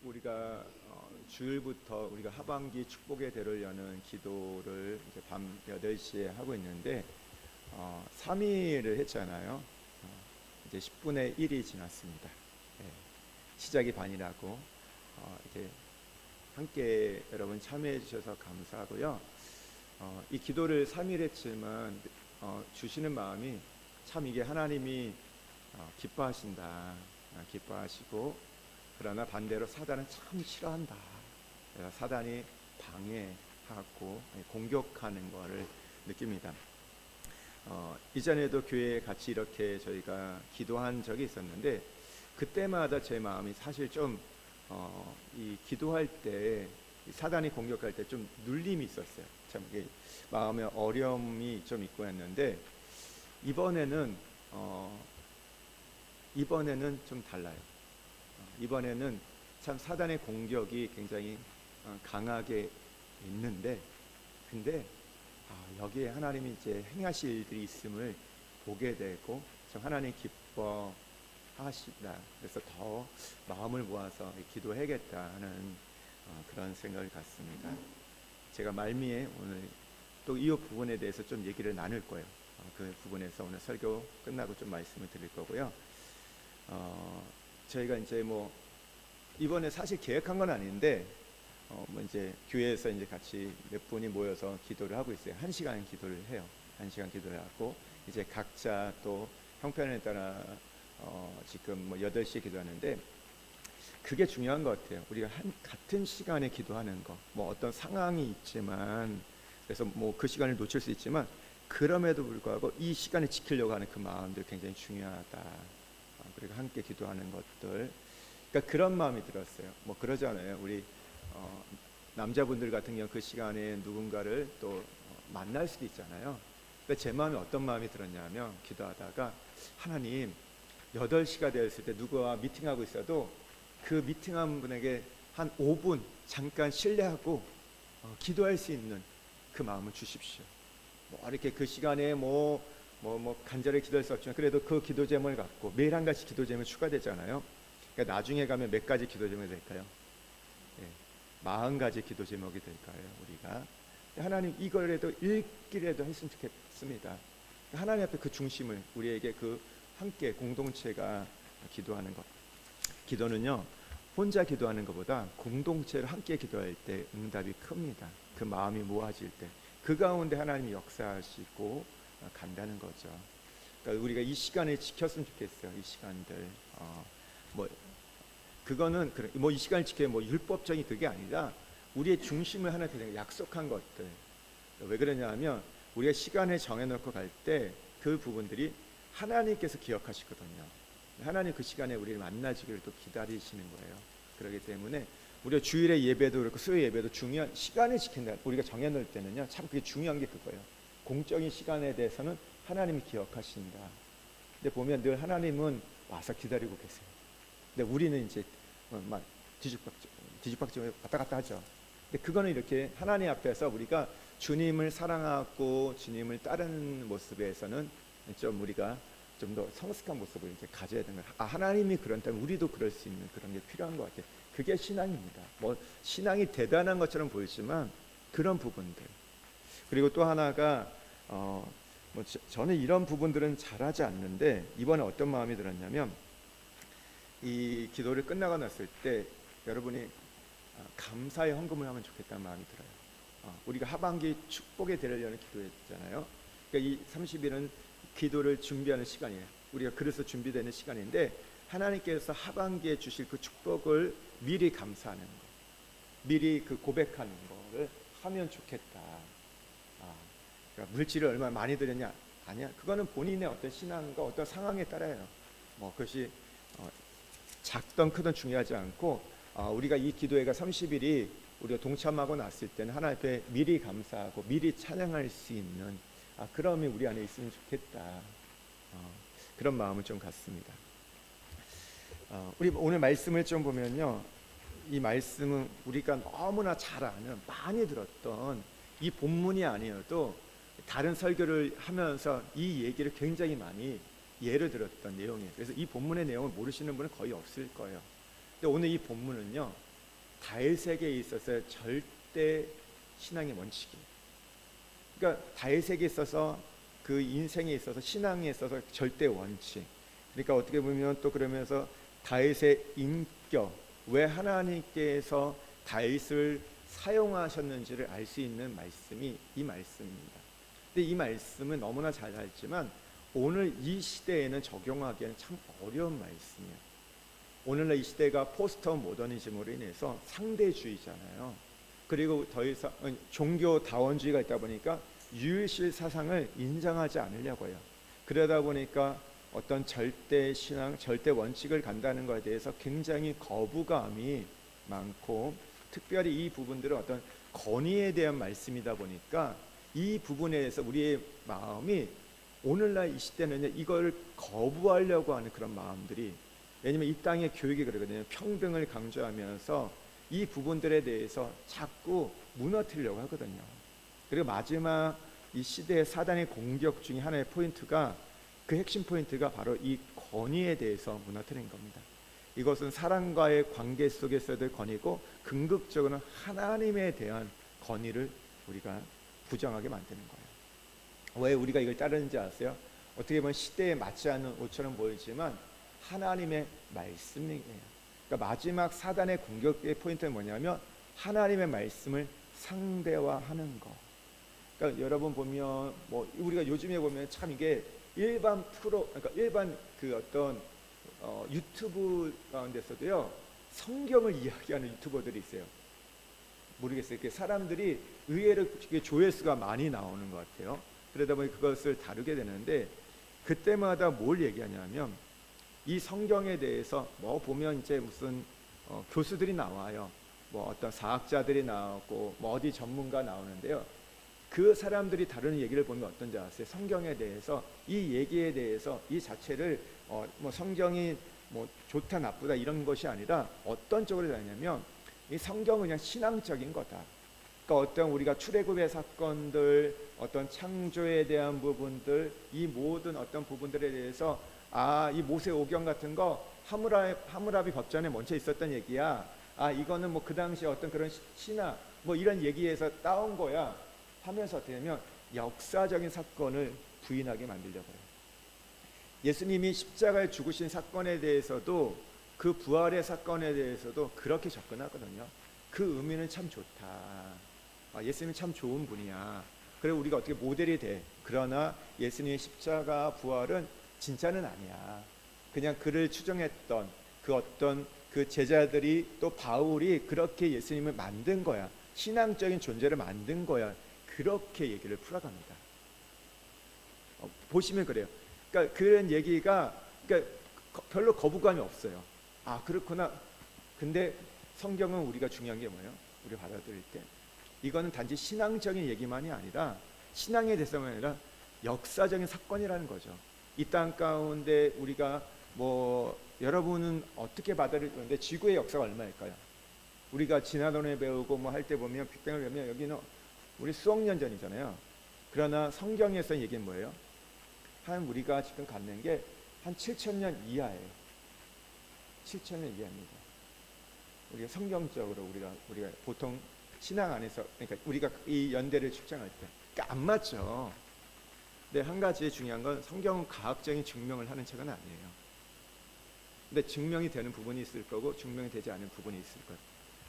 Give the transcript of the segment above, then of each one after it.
우리가 주일부터 우리가 하반기 축복의 대를 여는 기도를 이제 밤 8시에 하고 있는데 3일을 했잖아요. 이제 10분의 1이 지났습니다. 예, 시작이 반이라고 이제 함께 여러분 참여해 주셔서 감사하고요. 이 기도를 3일 했지만 주시는 마음이 참 이게 하나님이 기뻐하신다, 기뻐하시고, 그러나 반대로 사단은 참 싫어한다. 사단이 방해하고 공격하는 것을 느낍니다. 이전에도 교회에 같이 이렇게 저희가 기도한 적이 있었는데, 그때마다 제 마음이 사실 좀 이 기도할 때 사단이 공격할 때 좀 눌림이 있었어요. 참 이게 마음에 어려움이 좀 있고 했는데, 이번에는 좀 달라요. 이번에는 참 사단의 공격이 굉장히 강하게 있는데, 근데 여기에 하나님이 이제 행하실 일들이 있음을 보게 되고 참 하나님 기뻐하시다. 그래서 더 마음을 모아서 기도해야겠다는 그런 생각을 갖습니다. 제가 말미에 오늘 또 이 부분에 대해서 좀 얘기를 나눌 거예요. 그 부분에서 오늘 설교 끝나고 좀 말씀을 드릴 거고요. 저희가 이제 뭐 이번에 사실 계획한 건 아닌데 뭐 이제 교회에서 이제 같이 몇 분이 모여서 기도를 하고 있어요. 1시간 기도를 해요. 1시간 기도를 하고 이제 각자 또 형편에 따라 지금 뭐 8시에 기도하는데, 그게 중요한 것 같아요. 우리가 같은 시간에 기도하는 거. 뭐 어떤 상황이 있지만, 그래서 뭐 그 시간을 놓칠 수 있지만 그럼에도 불구하고 이 시간을 지키려고 하는 그 마음들 굉장히 중요하다. 그리고 함께 기도하는 것들, 그러니까 그런 마음이 들었어요. 뭐 그러잖아요. 우리 남자분들 같은 경우 그 시간에 누군가를 또 만날 수도 있잖아요. 근데 제 마음이 어떤 마음이 들었냐면, 기도하다가 하나님 8시가 되었을 때 누구와 미팅하고 있어도 그 미팅한 분에게 한 5분 잠깐 신뢰하고 기도할 수 있는 그 마음을 주십시오. 뭐 이렇게 그 시간에 뭐 간절히 기도할 수 없지만 그래도 그 기도 제목을 갖고 매일 한 가지 기도 제목이 추가되잖아요. 그러니까 나중에 가면 몇 가지 기도 제목이 될까요? 40가지 기도 제목이 될까요? 우리가 하나님 이거라도 읽기라도 했으면 좋겠습니다. 하나님 앞에 그 중심을, 우리에게 그 함께 공동체가 기도하는 것. 기도는요, 혼자 기도하는 것보다 공동체로 함께 기도할 때 응답이 큽니다. 그 마음이 모아질 때 그 가운데 하나님이 역사하시고 간다는 거죠. 그러니까 우리가 이 시간을 지켰으면 좋겠어요. 이 시간들. 그거는 뭐 이 시간을 지켜야 뭐 율법적인 그게 아니라 우리의 중심을 하나 그냥 약속한 것들. 왜 그러냐면 우리가 시간을 정해놓고 갈 때 그 부분들이 하나님께서 기억하시거든요. 하나님 그 시간에 우리를 만나시기를 또 기다리시는 거예요. 그렇기 때문에 우리가 주일의 예배도 그렇고 수요일 예배도 중요한 시간을 지킨다. 우리가 정해놓을 때는요, 참 그게 중요한 게 그거예요. 공적인 시간에 대해서는 하나님이 기억하신다. 근데 보면 늘 하나님은 와서 기다리고 계세요. 근데 우리는 이제 막 뒤죽박죽 왔다 갔다 하죠. 근데 그거는 이렇게 하나님 앞에서 우리가 주님을 사랑하고 주님을 따르는 모습에서는 좀 우리가 좀 더 성숙한 모습을 이제 가져야 되는 거예요. 하나님이 그런다면 우리도 그럴 수 있는 그런 게 필요한 것 같아요. 그게 신앙입니다. 뭐 신앙이 대단한 것처럼 보이지만 그런 부분들. 그리고 또 하나가 저는 이런 부분들은 잘하지 않는데, 이번에 어떤 마음이 들었냐면, 이 기도를 끝나고 났을 때 여러분이 감사의 헌금을 하면 좋겠다는 마음이 들어요. 우리가 하반기 축복의 대를 여는 기도했잖아요. 그러니까 이 30일은 기도를 준비하는 시간이에요. 우리가 그래서 준비되는 시간인데, 하나님께서 하반기에 주실 그 축복을 미리 감사하는 거, 미리 그 고백하는 거를 하면 좋겠다. 그러니까 물질을 얼마나 많이 드렸냐? 아니야. 그거는 본인의 어떤 신앙과 어떤 상황에 따라요. 뭐 그것이 작던 크던 중요하지 않고, 우리가 이 기도회가 30일이 우리가 동참하고 났을 때는 하나님 앞에 미리 감사하고 미리 찬양할 수 있는 그럼이 우리 안에 있으면 좋겠다. 그런 마음을 좀 갖습니다. 우리 오늘 말씀을 좀 보면요, 이 말씀은 우리가 너무나 잘 아는, 많이 들었던 이 본문이 아니어도 다른 설교를 하면서 이 얘기를 굉장히 많이 예를 들었던 내용이에요. 그래서 이 본문의 내용을 모르시는 분은 거의 없을 거예요. 근데 오늘 이 본문은요, 다윗에게 있어서 절대 신앙의 원칙이에요. 그러니까 다윗에게 있어서 그 인생에 있어서 신앙에 있어서 절대 원칙. 그러니까 어떻게 보면 또 그러면서 다윗의 인격, 왜 하나님께서 다윗을 사용하셨는지를 알 수 있는 말씀이 이 말씀입니다. 근데 이 말씀은 너무나 잘 알지만 오늘 이 시대에는 적용하기에는 참 어려운 말씀이에요. 오늘날 이 시대가 포스트 모더니즘으로 인해서 상대주의잖아요. 그리고 더 이상 종교 다원주의가 있다 보니까 유일실 사상을 인정하지 않으려고 해요. 그러다 보니까 어떤 절대 신앙, 절대 원칙을 간다는 것에 대해서 굉장히 거부감이 많고, 특별히 이 부분들은 어떤 권위에 대한 말씀이다 보니까 이 부분에 대해서 우리의 마음이 오늘날 이 시대는 이걸 거부하려고 하는 그런 마음들이, 왜냐면 이 땅의 교육이 그러거든요. 평등을 강조하면서 이 부분들에 대해서 자꾸 무너뜨리려고 하거든요. 그리고 마지막 이 시대의 사단의 공격 중에 하나의 포인트가, 그 핵심 포인트가 바로 이 권위에 대해서 무너뜨린 겁니다. 이것은 사람과의 관계 속에서의 권위고, 궁극적으로는 하나님에 대한 권위를 우리가 부정하게 만드는 거예요. 왜 우리가 이걸 따르는지 아세요? 어떻게 보면 시대에 맞지 않는 옷처럼 보이지만 하나님의 말씀이에요. 그러니까 마지막 사단의 공격의 포인트는 뭐냐면 하나님의 말씀을 상대화하는 거. 그러니까 여러분 보면 뭐 우리가 요즘에 보면 참 이게 일반 프로, 그러니까 일반 그 어떤 유튜브 가운데서도요 성경을 이야기하는 유튜버들이 있어요. 모르겠어요. 이렇게 사람들이 의외로 조회수가 많이 나오는 것 같아요. 그러다 보니 그것을 다루게 되는데, 그때마다 뭘 얘기하냐면 이 성경에 대해서 뭐 보면 이제 무슨 교수들이 나와요. 뭐 어떤 사학자들이 나오고 뭐 어디 전문가 나오는데요. 그 사람들이 다루는 얘기를 보면 어떤지 아세요? 성경에 대해서, 이 얘기에 대해서 이 자체를 뭐 성경이 뭐 좋다 나쁘다 이런 것이 아니라 어떤 쪽으로 가냐면 이 성경은 그냥 신앙적인 거다. 그러니까 어떤 우리가 출애굽의 사건들, 어떤 창조에 대한 부분들, 이 모든 어떤 부분들에 대해서 이 모세오경 같은 거 하무라비 법전에 먼저 있었던 얘기야. 이거는 뭐 그 당시에 어떤 그런 신화 뭐 이런 얘기에서 따온 거야 하면서 어떻게 하면 역사적인 사건을 부인하게 만들려고 해요. 예수님이 십자가에 죽으신 사건에 대해서도, 그 부활의 사건에 대해서도 그렇게 접근하거든요. 그 의미는 참 좋다. 예수님이 참 좋은 분이야. 그래 우리가 어떻게 모델이 돼. 그러나 예수님의 십자가 부활은 진짜는 아니야. 그냥 그를 추종했던 그 어떤 그 제자들이, 또 바울이 그렇게 예수님을 만든 거야. 신앙적인 존재를 만든 거야. 그렇게 얘기를 풀어갑니다. 보시면 그래요. 그러니까 그런 얘기가 그러니까 별로 거부감이 없어요. 그렇구나. 근데 성경은 우리가 중요한 게 뭐예요? 우리 받아들일 때 이거는 단지 신앙적인 얘기만이 아니라, 신앙에 대해서만 아니라 역사적인 사건이라는 거죠. 이 땅 가운데 우리가 뭐 여러분은 어떻게 받아들일 건데 지구의 역사가 얼마일까요? 우리가 진화론에 배우고 뭐 할 때 보면, 빅뱅을 배우면 여기는 우리 수억 년 전이잖아요. 그러나 성경에서 얘기는 뭐예요? 우리가 지금 갖는 게 한 7,000년 이하예요. 7,000년 이하입니다. 우리가 성경적으로 우리가 보통 신앙 안에서, 그러니까 우리가 이 연대를 측정할 때 그러니까 안 맞죠. 근데 한 가지 중요한 건, 성경은 과학적인 증명을 하는 책은 아니에요. 근데 증명이 되는 부분이 있을 거고 증명이 되지 않은 부분이 있을 거예요.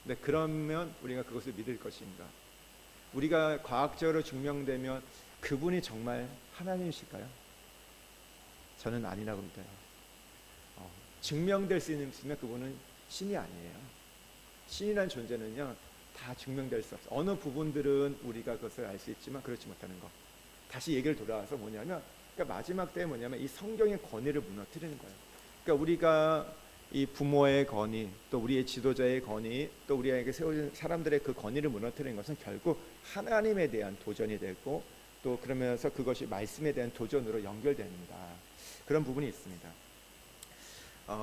근데 그러면 우리가 그것을 믿을 것인가? 우리가 과학적으로 증명되면 그분이 정말 하나님이실까요? 저는 아니라고 믿어요. 증명될 수 있으면 그분은 신이 아니에요. 신이라는 존재는요 다 증명될 수 없어요. 어느 부분들은 우리가 그것을 알 수 있지만 그렇지 못하는 거. 다시 얘기를 돌아와서 뭐냐면, 그러니까 마지막 때 뭐냐면 이 성경의 권위를 무너뜨리는 거예요. 그러니까 우리가 이 부모의 권위, 또 우리의 지도자의 권위, 또 우리에게 세워진 사람들의 그 권위를 무너뜨리는 것은 결국 하나님에 대한 도전이 되고, 또 그러면서 그것이 말씀에 대한 도전으로 연결됩니다. 그런 부분이 있습니다.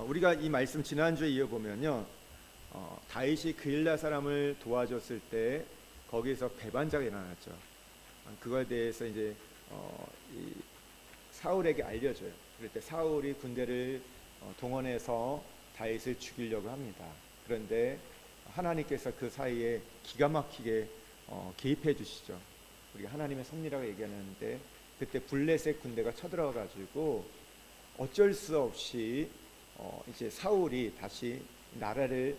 우리가 이 말씀 지난주에 이어보면요, 다윗이 그일라 사람을 도와줬을 때 거기서 배반자가 일어났죠. 그거에 대해서 이제 이 사울에게 알려줘요. 그럴 때 사울이 군대를 동원해서 다윗을 죽이려고 합니다. 그런데 하나님께서 그 사이에 기가 막히게 개입해 주시죠. 우리가 하나님의 섭리라고 얘기하는데 그때 블레셋 군대가 쳐들어와 가지고 어쩔 수 없이 이제 사울이 다시 나라를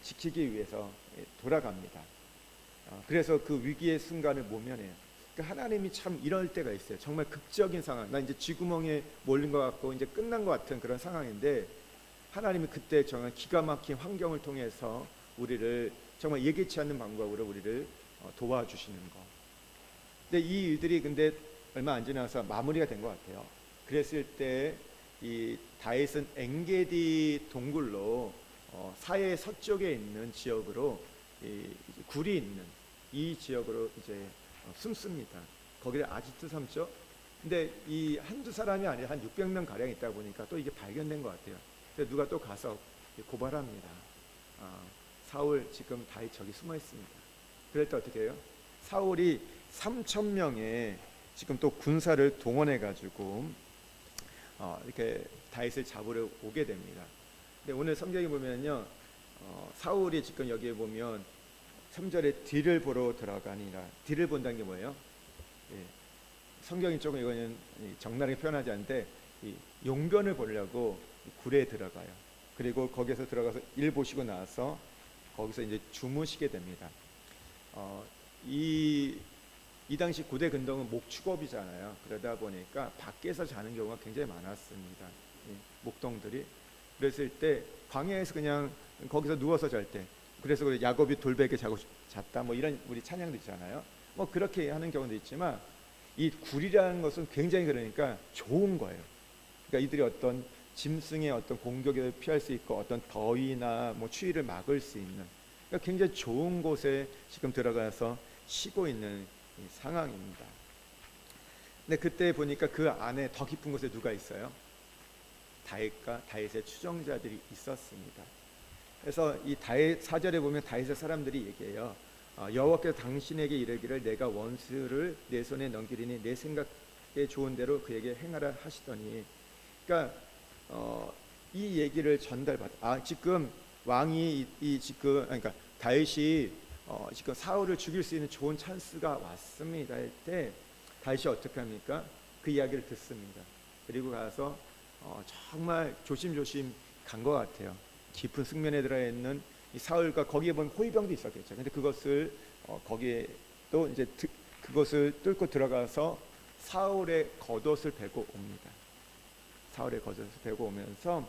지키기 위해서 돌아갑니다. 그래서 그 위기의 순간을 모면해요. 그러니까 하나님이 참 이럴 때가 있어요. 정말 극적인 상황. 나 이제 쥐구멍에 몰린 것 같고 이제 끝난 것 같은 그런 상황인데 하나님이 그때 정말 기가 막힌 환경을 통해서 우리를 정말 예기치 않는 방법으로 우리를 도와주시는 거. 근데 이 일들이 근데 얼마 안 지나서 마무리가 된 것 같아요. 그랬을 때 이 다윗은 엔게디 동굴로 사해 서쪽에 있는 지역으로 굴이 있는 이 지역으로 이제 숨습니다. 거기를 아지트 삼죠. 근데 이 한두 사람이 아니라 한 600명 가량 있다 보니까 또 이게 발견된 것 같아요. 그래서 누가 또 가서 고발합니다. 사울 지금 다윗 저기 숨어 있습니다. 그럴 때 어떻게 해요? 사울이 3,000명의 지금 또 군사를 동원해 가지고 이렇게 다윗을 잡으러 오게 됩니다. 근데 오늘 성경에 보면요, 사울이 지금 여기에 보면 3절에 뒤를 보러 들어가니라. 뒤를 본다는 게 뭐예요? 성경이 조금 이거는 적나라하게 표현하지 않는데 용변을 보려고 굴에 들어가요. 그리고 거기서 들어가서 일 보시고 나서 거기서 이제 주무시게 됩니다. 이 당시 고대 근동은 목축업이잖아요. 그러다 보니까 밖에서 자는 경우가 굉장히 많았습니다. 목동들이. 그랬을 때 광야에서 그냥 거기서 누워서 잘 때, 그래서 야곱이 돌베개 자고 잤다 뭐 이런 우리 찬양도 있잖아요. 뭐 그렇게 하는 경우도 있지만 이 굴이라는 것은 굉장히 그러니까 좋은 거예요. 그러니까 이들이 어떤 짐승의 어떤 공격을 피할 수 있고 어떤 더위나 뭐 추위를 막을 수 있는, 그러니까 굉장히 좋은 곳에 지금 들어가서 쉬고 있는 이 상황입니다. 근데 그때 보니까 그 안에 더 깊은 곳에 누가 있어요? 다윗과 다윗의 추종자들이 있었습니다. 그래서 이 다윗 4절에 보면 다윗의 사람들이 얘기해요. 여호와께서 당신에게 이르기를 내가 원수를 내 손에 넘기리니 내 생각에 좋은 대로 그에게 행하라 하시더니, 그러니까 이 얘기를 전달받아. 지금 왕이 지금 그러니까 다윗이 지금 사울을 죽일 수 있는 좋은 찬스가 왔습니다 할 때 다윗이 어떻게 합니까? 그 이야기를 듣습니다. 그리고 가서 정말 조심조심 간 것 같아요. 깊은 숙면에 들어 있는 이 사울과 거기에 보면 호위병도 있었겠죠. 근데 그것을 거기에 또 이제 그것을 뚫고 들어가서 사울의 겉옷을 베고 옵니다. 사울의 겉옷을 베고 오면서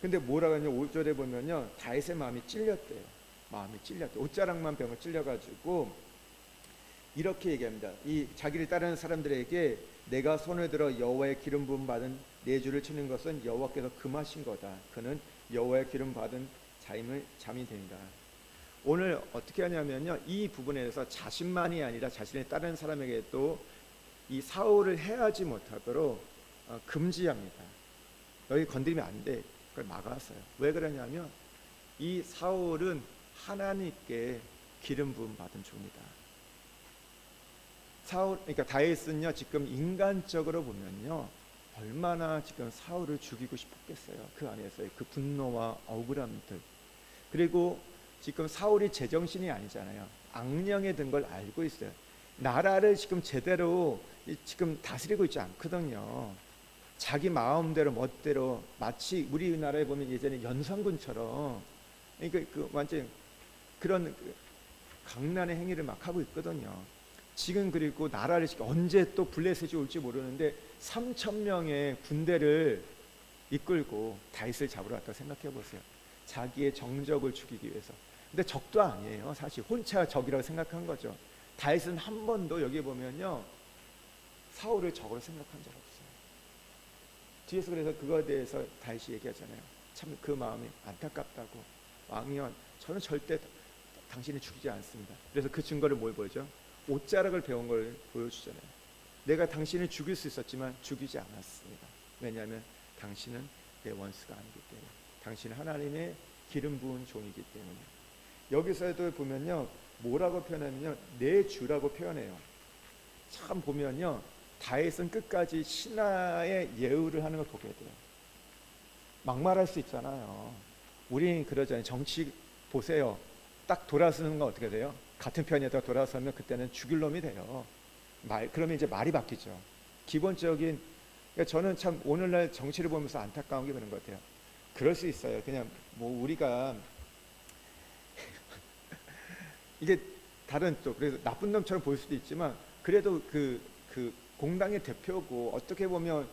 근데 뭐라고 하냐면 5절에 보면요, 다윗의 마음이 찔렸대요. 마음이 찔렸대. 옷자락만 병을 찔려가지고 이렇게 얘기합니다. 이 자기를 따르는 사람들에게 내가 손을 들어 여호와의 기름 부음 받은 내 주를 치는 것은 여호와께서 금하신 거다. 그는 여호와의 기름 받은 잠이 됩니다. 오늘 어떻게 하냐면요, 이 부분에 대해서 자신만이 아니라 자신을 따르는 사람에게도 이 사울을 해하지 못하도록 금지합니다. 너희 건드리면 안 돼. 그걸 막았어요. 왜 그러냐면 이 사울은 하나님께 기름 부음 받은 종이다. 그러니까 다윗은요 지금 인간적으로 보면요 얼마나 지금 사울을 죽이고 싶었겠어요. 그 안에서의 그 분노와 억울함들. 그리고 지금 사울이 제정신이 아니잖아요. 악령에 든 걸 알고 있어요. 나라를 지금 제대로 지금 다스리고 있지 않거든요. 자기 마음대로 멋대로, 마치 우리나라에 보면 예전에 연산군처럼, 그러니까 그 완전 그런 강난의 행위를 막 하고 있거든요. 지금 그리고 나라를 언제 또 블레셋이 올지 모르는데 3,000명의 군대를 이끌고 다윗을 잡으러 왔다고 생각해 보세요. 자기의 정적을 죽이기 위해서. 근데 적도 아니에요. 사실 혼자 적이라고 생각한 거죠. 다윗은 한 번도 여기 보면요 사울을 적으로 생각한 적 없어요. 뒤에서 그래서 그거에 대해서 다윗이 얘기하잖아요. 참 그 마음이 안타깝다고. 왕이여, 저는 절대 당신을 죽이지 않습니다. 그래서 그 증거를 뭘 보여줘? 옷자락을 베운 걸 보여주잖아요. 내가 당신을 죽일 수 있었지만 죽이지 않았습니다. 왜냐하면 당신은 내 원수가 아니기 때문에, 당신은 하나님의 기름 부은 종이기 때문에. 여기서도 보면요 뭐라고 표현하면요 내 주라고 표현해요. 참 보면요 다윗은 끝까지 신하의 예우를 하는 걸 보게 돼요. 막말할 수 있잖아요. 우리는 그러잖아요. 정치 보세요. 딱 돌아서는 건 어떻게 돼요? 같은 편에다 돌아서면 그때는 죽일 놈이 돼요. 그러면 이제 말이 바뀌죠. 기본적인, 그러니까 저는 참 오늘날 정치를 보면서 안타까운 게 그런 것 같아요. 그럴 수 있어요. 그냥 뭐 우리가 이게 다른 또 그래서 나쁜 놈처럼 보일 수도 있지만 그래도 그 공당의 대표고 어떻게 보면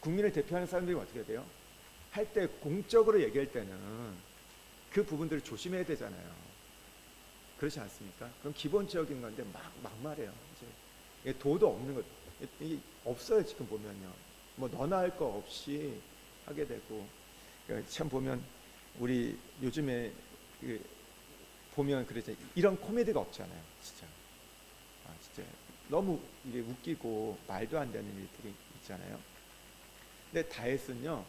국민을 대표하는 사람들이 어떻게 돼요? 할 때 공적으로 얘기할 때는 그 부분들을 조심해야 되잖아요. 그렇지 않습니까? 그럼 기본적인 건데 막말해요. 이제 도도 없는 것, 이게 없어요. 지금 보면요. 뭐 너나 할 거 없이 하게 되고, 그러니까 참 보면 우리 요즘에 보면 그러죠. 이런 코미디가 없잖아요. 진짜. 진짜 너무 이게 웃기고 말도 안 되는 일들이 있잖아요. 근데 다윗은요,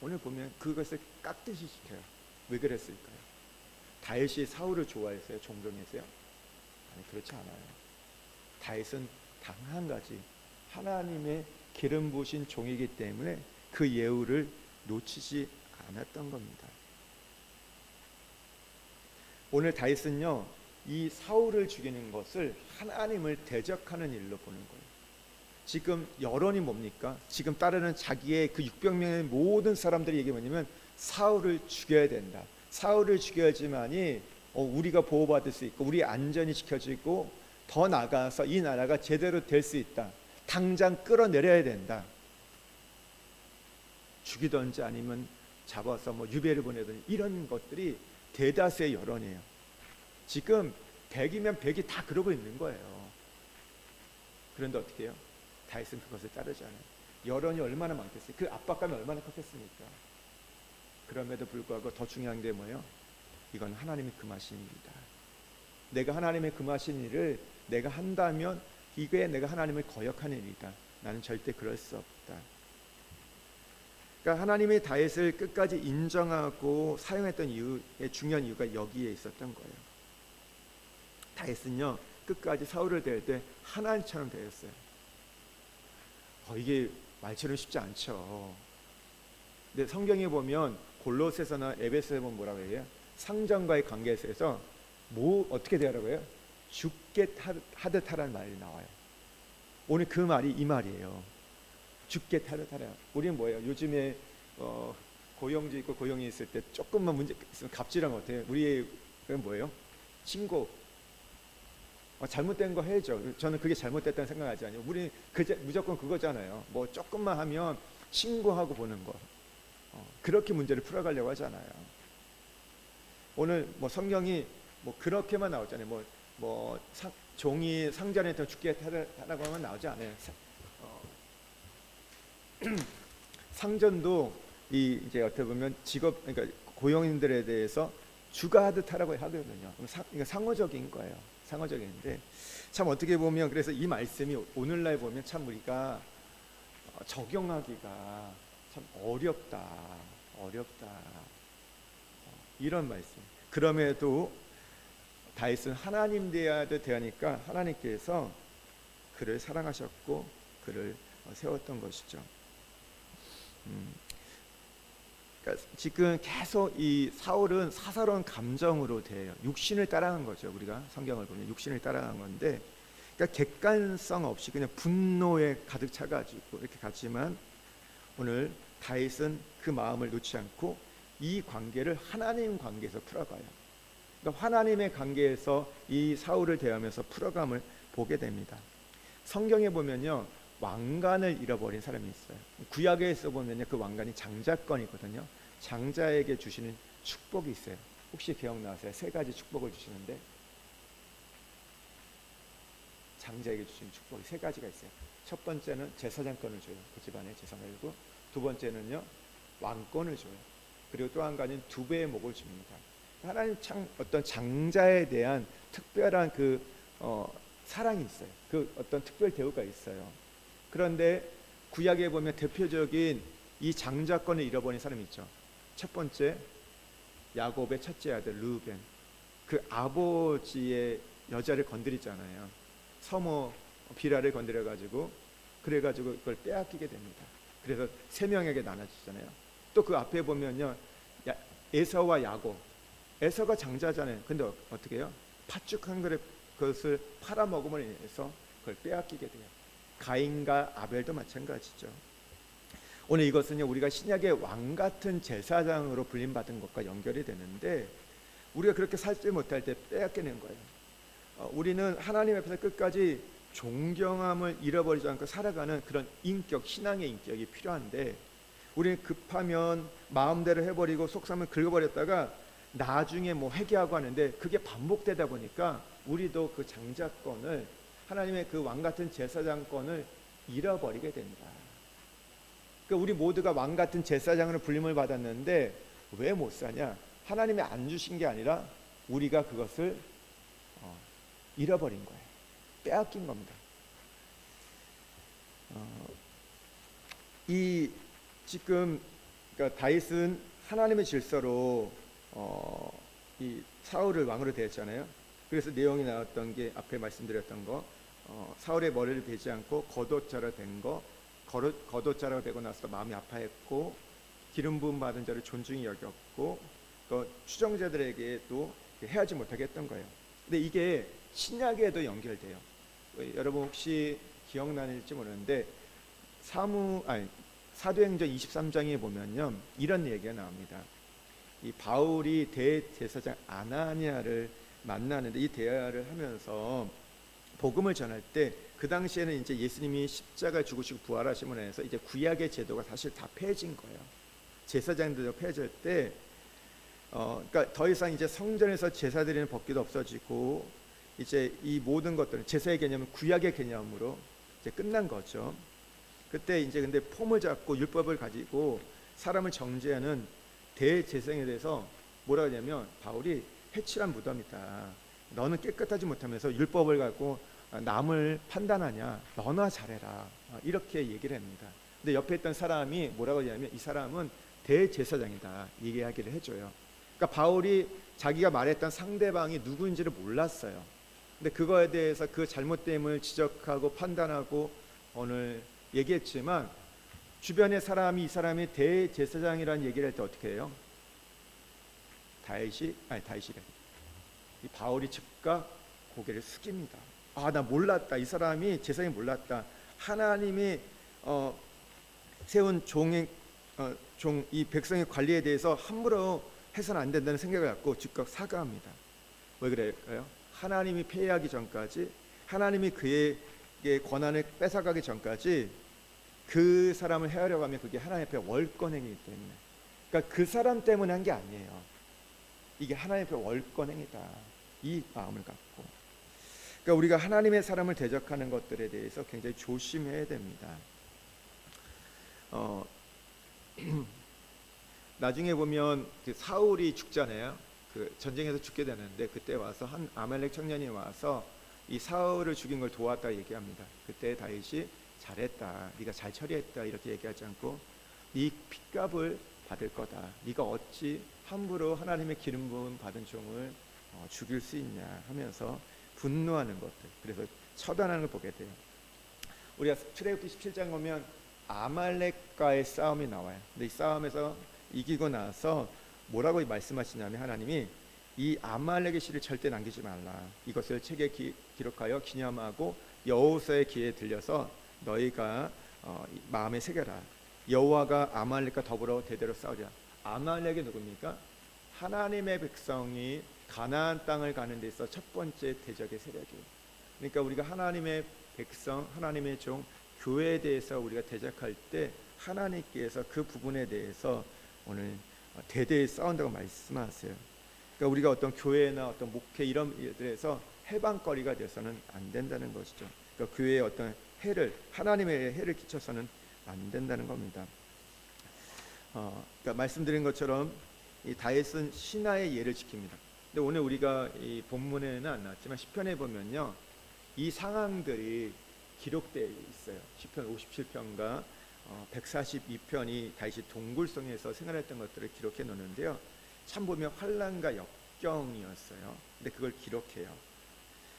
오늘 보면 그것을 깍듯이 시켜요. 왜 그랬을까요? 다윗이 사울을 좋아했어요? 존경했어요? 아니, 그렇지 않아요. 다윗은 단 한 가지, 하나님의 기름 부으신 종이기 때문에 그 예우를 놓치지 않았던 겁니다. 오늘 다윗은요, 이 사울을 죽이는 것을 하나님을 대적하는 일로 보는 거예요. 지금 여론이 뭡니까? 지금 따르는 자기의 그 600명의 모든 사람들이 얘기 뭐냐면 사울을 죽여야 된다. 사울을 죽여야지만이 우리가 보호받을 수 있고 우리 안전이 지켜지고 더 나아가서 이 나라가 제대로 될 수 있다. 당장 끌어내려야 된다. 죽이든지 아니면 잡아서 뭐 유배를 보내든지 이런 것들이 대다수의 여론이에요. 지금 100이면 100이 다 그러고 있는 거예요. 그런데 어떻게 해요? 다윗은 그것을 따르지 않아요. 여론이 얼마나 많겠어요? 그 압박감이 얼마나 컸겠습니까? 그럼에도 불구하고 더 중요한 게 뭐예요? 이건 하나님이 금하신 일이다. 내가 하나님의 금하신 일을 내가 한다면 이게 내가 하나님을 거역하는 일이다. 나는 절대 그럴 수 없다. 그러니까 하나님이 다윗을 끝까지 인정하고 사용했던 이유의 중요한 이유가 여기에 있었던 거예요. 다윗은요, 끝까지 사울을 대할 때 하나님처럼 대했어요. 이게 말처럼 쉽지 않죠. 근데 성경에 보면 골로새서나 에베소에 보면 뭐라고 해요? 상전과의 관계에서 어떻게 대하라고 해요? 죽게 하듯 하라는 말이 나와요. 오늘 그 말이 이 말이에요. 죽게 하듯 하라. 우리는 뭐예요? 요즘에 고용주 있고 고용이 있을 때 조금만 문제 있으면 갑질한 것 같아요. 우리의 그건 뭐예요? 신고. 잘못된 거 해야죠. 저는 그게 잘못됐다는 생각하지 않아요. 우리 무조건 그거잖아요. 뭐 조금만 하면 신고하고 보는 거. 그렇게 문제를 풀어가려고 하잖아요. 오늘 뭐 성경이 뭐 그렇게만 나오잖아요. 종이 상전에 더 죽게 하라고 하면 나오지 않아요. 상전도 이제 어떻게 보면 그러니까 고용인들에 대해서 주가하듯 하라고 하거든요. 그러니까 상호적인 거예요. 상호적인데 참 어떻게 보면 그래서 이 말씀이 오늘날 보면 참 우리가 적용하기가 참 어렵다. 이런 말씀. 그럼에도 다윗은 하나님 대하니까 하나님께서 그를 사랑하셨고 그를 세웠던 것이죠. 그러니까 지금 계속 이 사울은 사사로운 감정으로 대해요. 육신을 따라간 거죠. 우리가 성경을 보면 육신을 따라간 건데, 그러니까 객관성 없이 그냥 분노에 가득 차가지고 이렇게 갔지만 오늘 다윗은 그 마음을 놓지 않고 이 관계를 하나님 관계에서 풀어가요. 그러니까 하나님의 관계에서 이 사울을 대하면서 풀어감을 보게 됩니다. 성경에 보면요, 왕관을 잃어버린 사람이 있어요. 구약에서 보면요, 그 왕관이 장자권이거든요. 장자에게 주시는 축복이 있어요. 혹시 기억나세요? 세 가지 축복을 주시는데 장자에게 주시는 축복이 세 가지가 있어요. 첫 번째는 제사장권을 줘요. 그 집안에 제사를 걸고. 두 번째는요, 왕권을 줘요. 그리고 또 한 가지는 2배의 목을 줍니다. 하나님 어떤 장자에 대한 특별한 그 사랑이 있어요. 그 어떤 특별 대우가 있어요. 그런데 구약에 보면 대표적인 이 장자권을 잃어버린 사람이 있죠. 첫 번째, 야곱의 첫째 아들 르우벤. 그 아버지의 여자를 건드리잖아요. 서모 비라를 건드려가지고 그래가지고 그걸 빼앗기게 됩니다. 그래서 3명에게 나눠지잖아요. 또 그 앞에 보면요, 에서와 야곱, 에서가 장자잖아요. 근데 어떻게 해요? 팥죽한 그것을 팔아먹음으로 인해서 그걸 빼앗기게 돼요. 가인과 아벨도 마찬가지죠. 오늘 이것은요, 우리가 신약의 왕 같은 제사장으로 불림받은 것과 연결이 되는데, 우리가 그렇게 살지 못할 때 빼앗기는 거예요. 우리는 하나님 앞에서 끝까지 존경함을 잃어버리지 않고 살아가는 그런 인격, 신앙의 인격이 필요한데, 우리는 급하면 마음대로 해버리고 속삼을 긁어버렸다가 나중에 뭐 회개하고 하는데, 그게 반복되다 보니까 우리도 그 장자권을, 하나님의 그 왕 같은 제사장권을 잃어버리게 됩니다. 그러니까 우리 모두가 왕 같은 제사장으로 불림을 받았는데 왜 못 사냐? 하나님이 안 주신 게 아니라 우리가 그것을 잃어버린 거예요. 빼앗긴 겁니다. 이 지금 그러니까 다윗은 하나님의 질서로 이 사울을 왕으로 대했잖아요. 그래서 내용이 나왔던 게 앞에 말씀드렸던 거, 사울의 머리를 베지 않고 겉옷자로 된 거, 겉옷자로 되고 나서 마음이 아파했고, 기름 부음 받은 자를 존중히 여겼고, 또 추정자들에게 또 해하지 못하게 했던 거예요. 근데 이게 신약에도 연결돼요. 여러분 혹시 기억나실지 모르는데 사도행전 23장에 보면요, 이런 얘기가 나옵니다. 이 바울이 대제사장 아나니아를 만나는데, 이 대화를 하면서 복음을 전할 때, 그 당시에는 이제 예수님이 십자가 죽으시고 부활하심으로 해서 이제 구약의 제도가 사실 다 폐해진 거예요. 제사장들도 폐해질 때, 그러니까 더 이상 이제 성전에서 제사 드리는 법기도 없어지고, 이제 이 모든 것들은 제사의 개념은 구약의 개념으로 이제 끝난 거죠. 그때 이제 근데 폼을 잡고 율법을 가지고 사람을 정죄하는 대제사장에 대해서 뭐라 하냐면, 바울이 해칠한 무덤이다. 너는 깨끗하지 못하면서 율법을 갖고 남을 판단하냐? 너나 잘해라. 이렇게 얘기를 합니다. 근데 옆에 있던 사람이 뭐라고 하냐면, 이 사람은 대제사장이다. 이 이야기를 해줘요. 그러니까 바울이 자기가 말했던 상대방이 누구인지를 몰랐어요. 근데 그거에 대해서 그 잘못됨을 지적하고 판단하고 오늘 얘기했지만, 주변의 사람이 이 사람이 대제사장이라는 얘기를 할 때 어떻게 해요? 다윗이래. 이 바울이 즉각 고개를 숙입니다. 나 몰랐다. 이 사람이 제사장이 몰랐다. 하나님이 세운 이 백성의 관리에 대해서 함부로 해서는 안 된다는 생각을 갖고 즉각 사과합니다. 왜 그럴까요? 하나님이 폐하기 전까지, 하나님이 그에게 권한을 뺏어가기 전까지 그 사람을 해하려고 하면 그게 하나님 앞에 월권행위이기 때문에, 그러니까 그 사람 때문에 한 게 아니에요. 이게 하나님 앞에 월권행위다. 이 마음을 갖고, 그러니까 우리가 하나님의 사람을 대적하는 것들에 대해서 굉장히 조심해야 됩니다. 나중에 보면 그 사울이 죽잖아요. 그 전쟁에서 죽게 되는데, 그때 와서 한 아말렉 청년이 와서 이 사울을 죽인 걸 도왔다 얘기합니다. 그때 다윗이 잘했다, 네가 잘 처리했다 이렇게 얘기하지 않고, 네 핏값을 받을 거다. 네가 어찌 함부로 하나님의 기름 부음 받은 종을 죽일 수 있냐 하면서 분노하는 것들, 그래서 처단하는 걸 보게 돼요. 우리가 출애굽기 17장 보면 아말렉과의 싸움이 나와요. 근데 이 싸움에서 이기고 나서 뭐라고 말씀하시냐면, 하나님이 이 아말렉의 씨를 절대 남기지 말라. 이것을 책에 기록하여 기념하고 여호수아의 귀에 들려서 너희가 마음에 새겨라. 여호와가 아말렉과 더불어 대대로 싸우리라. 아말렉이 누굽니까? 하나님의 백성이 가나안 땅을 가는 데 있어 첫 번째 대적의 세력이에요. 그러니까 우리가 하나님의 백성, 하나님의 종, 교회에 대해서 우리가 대적할 때 하나님께서 그 부분에 대해서 오늘 대대에 싸운다고 말씀하세요. 그러니까 우리가 어떤 교회나 어떤 목회 이런 일들에서 해방거리가 돼서는 안 된다는 것이죠. 그러니까 교회에 어떤 해를, 하나님의 해를 끼쳐서는 안 된다는 겁니다. 그러니까 말씀드린 것처럼 이 다윗은 신하의 예를 지킵니다. 근데 오늘 우리가 이 본문에는 안 나왔지만 시편에 보면요, 이 상황들이 기록되어 있어요. 시편 57편과 142편이 다윗이 동굴성에서 생활했던 것들을 기록해 놓는데요, 참 보면 환난과 역경이었어요. 근데 그걸 기록해요.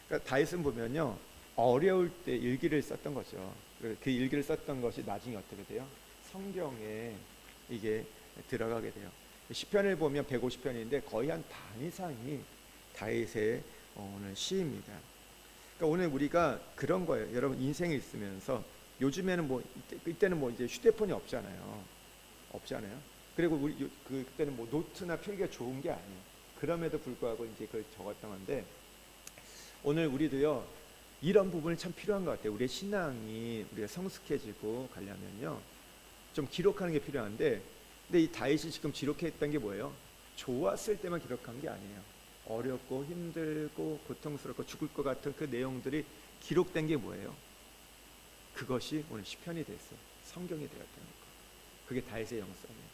그러니까 다윗은 보면요, 어려울 때 일기를 썼던 거죠. 그 일기를 썼던 것이 나중에 어떻게 돼요? 성경에 이게 들어가게 돼요. 시편을 보면 150편인데 거의 한 반 이상이 다윗의 오늘 시입니다. 그러니까 오늘 우리가 그런 거예요. 여러분 인생에 있으면서 요즘에는 뭐 이때는 뭐 이제 휴대폰이 없잖아요. 그리고 우리 그때는 뭐 노트나 필기가 좋은 게 아니에요. 그럼에도 불구하고 이제 그걸 적었던 건데 오늘 우리도요 이런 부분이 참 필요한 것 같아요. 우리의 신앙이 우리가 성숙해지고 가려면요 좀 기록하는 게 필요한데, 근데 이 다윗이 지금 기록했던 게 뭐예요? 좋았을 때만 기록한 게 아니에요. 어렵고 힘들고 고통스럽고 죽을 것 같은 그 내용들이 기록된 게 뭐예요? 그것이 오늘 시편이 됐어요. 성경이 되었다는 거. 그게 다윗의 영성이에요.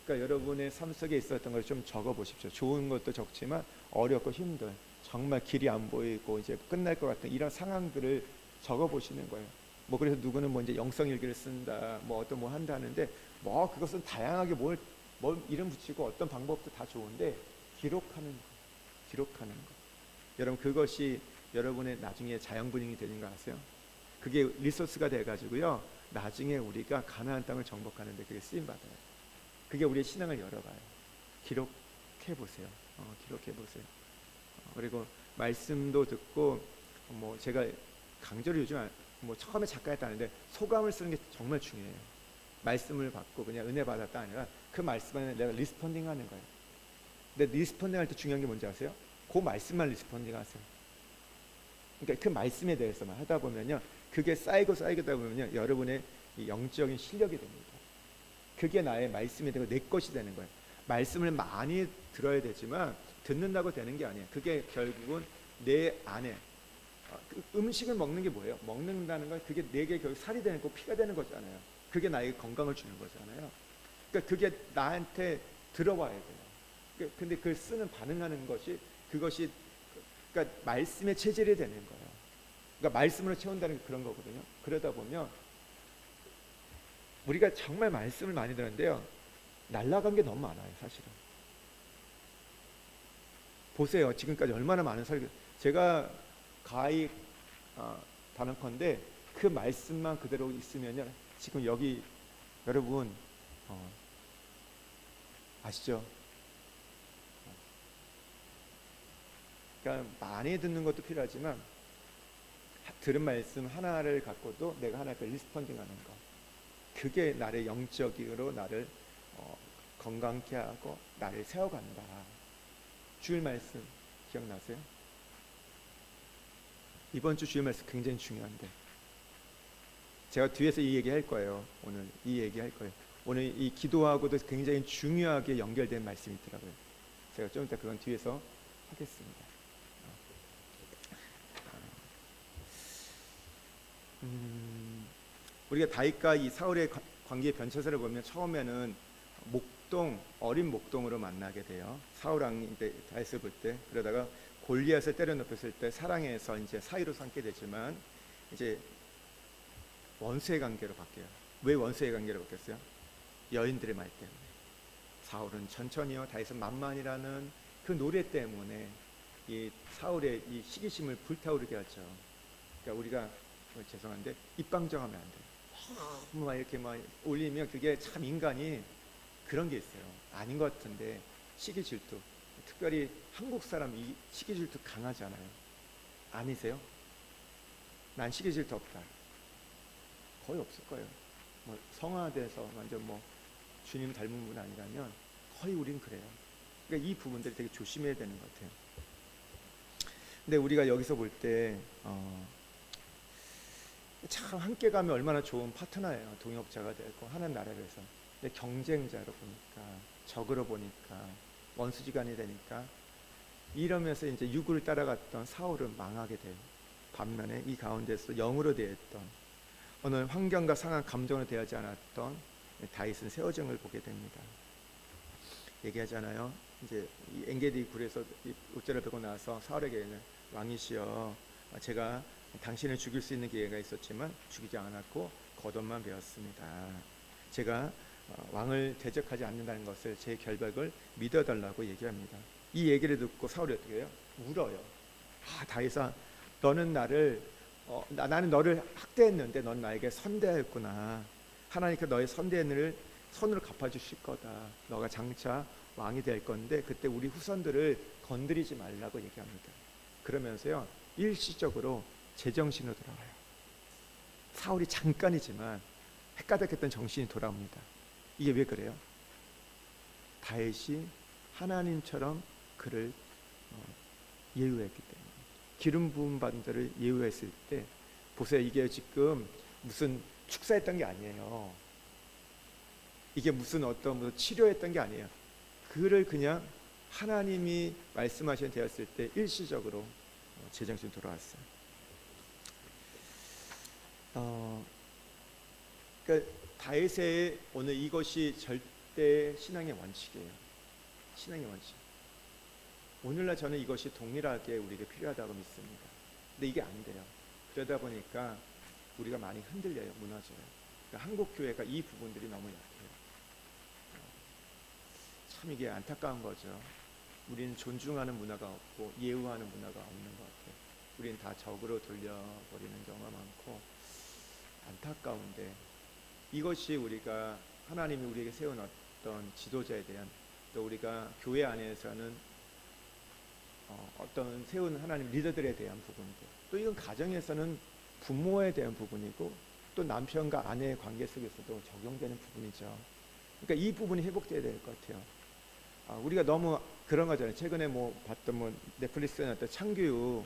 그러니까 여러분의 삶 속에 있었던 걸 좀 적어 보십시오. 좋은 것도 적지만 어렵고 힘든, 정말 길이 안 보이고 이제 끝날 것 같은 이런 상황들을 적어 보시는 거예요. 뭐 그래서 누구는 뭐 이제 영성 일기를 쓴다, 뭐 어떤 뭐 한다 하는데 뭐 그것은 다양하게 뭘 이름 붙이고 어떤 방법도 다 좋은데 기록하는 거. 여러분 그것이 여러분의 나중에 자양분이 되는 거 아세요? 그게 리소스가 돼가지고요 나중에 우리가 가나안 땅을 정복하는데 그게 쓰임 받아요. 그게 우리의 신앙을 열어봐요. 기록해 보세요. 기록해 보세요. 그리고 말씀도 듣고 뭐 제가 강조를 요즘 뭐 처음에 작가했다는데 소감을 쓰는 게 정말 중요해요. 말씀을 받고 그냥 은혜 받았다 아니라 그 말씀에 내가 리스폰딩 하는 거예요. 근데 리스폰딩 할 때 중요한 게 뭔지 아세요? 그 말씀만 리스폰딩 하세요. 그러니까 그 말씀에 대해서만 하다 보면요 그게 쌓이다 보면요 여러분의 이 영적인 실력이 됩니다. 그게 나의 말씀이 되고 내 것이 되는 거예요. 말씀을 많이 들어야 되지만 듣는다고 되는 게 아니에요. 그게 결국은 내 안에 음식을 먹는 게 뭐예요? 먹는다는 건 그게 내게 결국 살이 되는 거 피가 되는 거잖아요. 그게 나에게 건강을 주는 거잖아요. 그러니까 그게 나한테 들어와야 돼요. 근데 그걸 쓰는 반응하는 것이 그것이 그러니까 말씀의 체질이 되는 거예요. 그러니까 말씀으로 채운다는 게 그런 거거든요. 그러다 보면 우리가 정말 말씀을 많이 듣는데요 날라간 게 너무 많아요. 사실은 보세요. 지금까지 얼마나 많은 설교 제가 가히 단언컨대 그 말씀만 그대로 있으면요 지금 여기 여러분 아시죠? 그러니까 많이 듣는 것도 필요하지만 들은 말씀 하나를 갖고도 내가 하나님께 리스폰딩하는 거, 그게 나를 영적으로 나를 건강케 하고 나를 세워간다. 주일 말씀 기억나세요? 이번 주 주일 말씀 굉장히 중요한데 제가 뒤에서 이 얘기 할 거예요. 오늘 이 얘기 할 거예요. 오늘 이 기도하고도 굉장히 중요하게 연결된 말씀이 있더라고요. 제가 좀 이따 그건 뒤에서 하겠습니다. 우리가 다윗과 이 사울의 관계의 변천사를 보면 처음에는 어린 목동으로 만나게 돼요. 사울 왕이 다윗을 볼 때 그러다가 골리앗을 때려 눕혔을 때 사랑해서 이제 사이로 삼게 되지만 이제 원수의 관계로 바뀌어요. 왜 원수의 관계로 바뀌었어요? 여인들의 말 때문에. 사울은 천천히요, 다윗은 만만이라는 그 노래 때문에 이 사울의 이 시기심을 불타오르게 하죠. 그러니까 우리가 죄송한데 입방정하면 안 돼요. 막 이렇게 막 올리면 그게 참 인간이 그런 게 있어요. 아닌 것 같은데 시기 질투. 특별히 한국 사람 이 시기 질투 강하잖아요. 아니세요? 난 시기 질투 없다. 거의 없을 거예요. 뭐 성화돼서 완전 뭐 주님 닮은 분 아니라면 거의 우린 그래요. 그러니까 이 부분들이 되게 조심해야 되는 것 같아요. 근데 우리가 여기서 볼 때 참 함께 가면 얼마나 좋은 파트너예요. 동역자가 되고 하는 나라에서. 근데 경쟁자로 보니까, 적으로 보니까, 원수지간이 되니까 이러면서 이제 육을 따라갔던 사울은 망하게 돼요. 반면에 이 가운데서 영으로 대했던, 오늘 환경과 상황, 감정으로 대하지 않았던 다윗은 세워짐을 보게 됩니다. 얘기하잖아요. 이제 이 엔게디 굴에서 옷자를 베고 나서 사울에게는 왕이시여, 제가 당신을 죽일 수 있는 기회가 있었지만 죽이지 않았고 겉옷만 베었습니다. 제가 왕을 대적하지 않는다는 것을 제 결백을 믿어달라고 얘기합니다. 이 얘기를 듣고 사울이 어떻게 해요? 울어요. 다윗아, 너는 나는 너를 학대했는데 넌 나에게 선대하였구나. 하나님께 너의 선대를 선으로 갚아주실 거다. 너가 장차 왕이 될 건데 그때 우리 후손들을 건드리지 말라고 얘기합니다. 그러면서요 일시적으로 제정신으로 돌아와요. 사울이 잠깐이지만 헷가닥했던 정신이 돌아옵니다. 이게 왜 그래요? 다윗이 하나님처럼 그를 예우했기 때문에, 기름 부음 받은 자를 예우했을 때 보세요. 이게 지금 무슨 축사했던 게 아니에요. 이게 무슨 치료했던 게 아니에요. 그를 그냥 하나님이 말씀하신 되었을 때 일시적으로 제정신 돌아왔어요. 그러니까 다윗의 오늘 이것이 절대 신앙의 원칙이에요. 신앙의 원칙. 오늘날 저는 이것이 동일하게 우리에게 필요하다고 믿습니다. 근데 이게 안 돼요. 그러다 보니까 우리가 많이 흔들려요. 무너져요. 그러니까 한국 교회가 이 부분들이 너무 약해요. 참 이게 안타까운 거죠. 우리는 존중하는 문화가 없고 예우하는 문화가 없는 것 같아요. 우리는 다 적으로 돌려버리는 경우가 많고 안타까운데, 이것이 우리가 하나님이 우리에게 세운 어떤 지도자에 대한, 또 우리가 교회 안에서는 어떤 세운 하나님 리더들에 대한 부분들, 또 이건 가정에서는 부모에 대한 부분이고 또 남편과 아내의 관계 속에서도 적용되는 부분이죠. 그러니까 이 부분이 회복돼야 될 것 같아요. 우리가 너무 그런 거잖아요. 최근에 봤던 넷플릭스에 나왔던 창규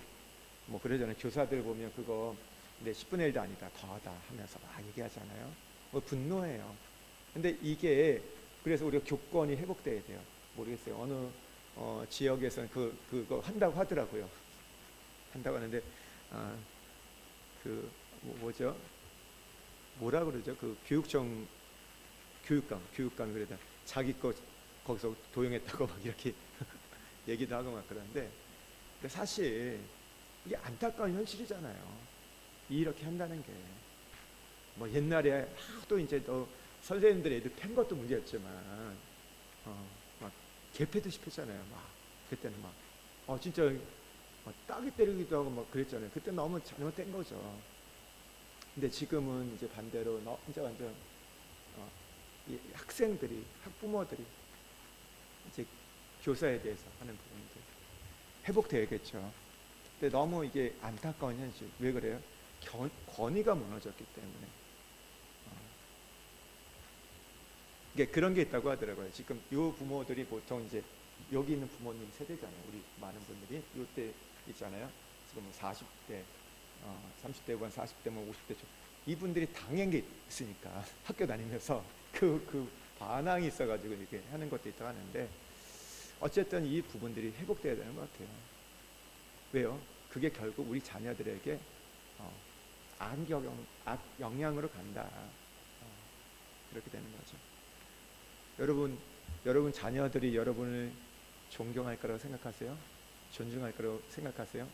그러잖아요. 교사들 보면 그거 내 10분의 1도 아니다, 더하다 하면서 막 얘기하잖아요. 분노해요. 근데 이게 그래서 우리가 교권이 회복돼야 돼요. 모르겠어요. 어느 지역에서는 그거 한다고 하더라고요. 한다고 하는데 뭐죠? 뭐라 그러죠? 그 교육감 그러다 자기 거 거기서 도용했다고 막 이렇게 얘기도 하고 막 그러는데, 근데 사실 이게 안타까운 현실이잖아요. 이렇게 한다는 게 옛날에 하도 이제 또 선생님들 애들 팬 것도 문제였지만 막 개패듯이 폈잖아요. 막 그때는 막 진짜 따기 때리기도 하고 막 그랬잖아요. 그때 너무 잘못된 거죠. 근데 지금은 이제 반대로 진짜 완전 이 학생들이, 학부모들이 이제 교사에 대해서 하는 부분들 회복돼야겠죠. 근데 너무 이게 안타까운 현실. 왜 그래요? 권위가 무너졌기 때문에. 이게 그런 게 있다고 하더라고요. 지금 요 부모들이 보통 이제 여기 있는 부모님 세대잖아요. 우리 많은 분들이 요때 있잖아요. 지금 40대, 30대 후반, 40대 50대 초, 이분들이 당한 게 있으니까 학교 다니면서 그 반항이 있어가지고 이렇게 하는 것도 있다고 하는데, 어쨌든 이 부분들이 회복돼야 되는 것 같아요. 왜요? 그게 결국 우리 자녀들에게 악 영향으로 간다. 그렇게 되는 거죠. 여러분 자녀들이 여러분을 존경할 거라고 생각하세요? 존중할 거라고 생각하세요?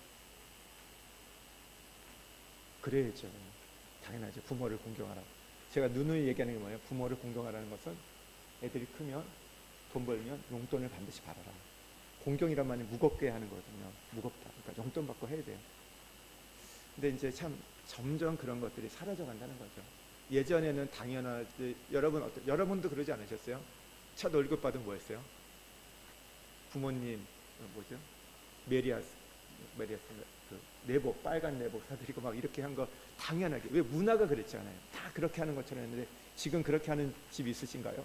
그래야죠. 당연하죠. 부모를 공경하라고. 제가 누누이 얘기하는 게 뭐예요? 부모를 공경하라는 것은 애들이 크면, 돈 벌면 용돈을 반드시 받아라. 공경이란 말이 무겁게 하는 거거든요. 무겁다. 그러니까 용돈 받고 해야 돼요. 근데 이제 참 점점 그런 것들이 사라져 간다는 거죠. 예전에는 당연하지. 여러분도 그러지 않으셨어요? 첫 월급 받으면 뭐 했어요? 부모님 뭐죠? 메리아스 그 내복, 빨간 내복 사드리고 막 이렇게 한 거 당연하게. 왜? 문화가 그랬잖아요. 다 그렇게 하는 것처럼 했는데, 지금 그렇게 하는 집 있으신가요?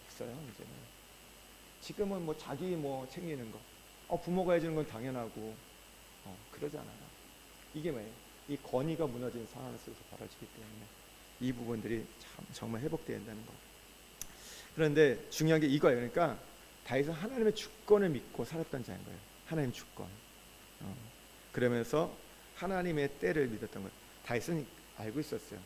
없어요. 이제는. 지금은 자기 챙기는 거, 부모가 해주는 건 당연하고 그러잖아요. 이게 뭐예요? 이 권위가 무너진 상황 속에서 벌어지기 때문에 이 부분들이 정말 회복돼야 된다는 거. 그런데 중요한 게 이거예요. 그러니까 다윗은 하나님의 주권을 믿고 살았던 자인 거예요. 하나님 주권. 그러면서 하나님의 때를 믿었던 거예요. 다윗은 알고 있었어요.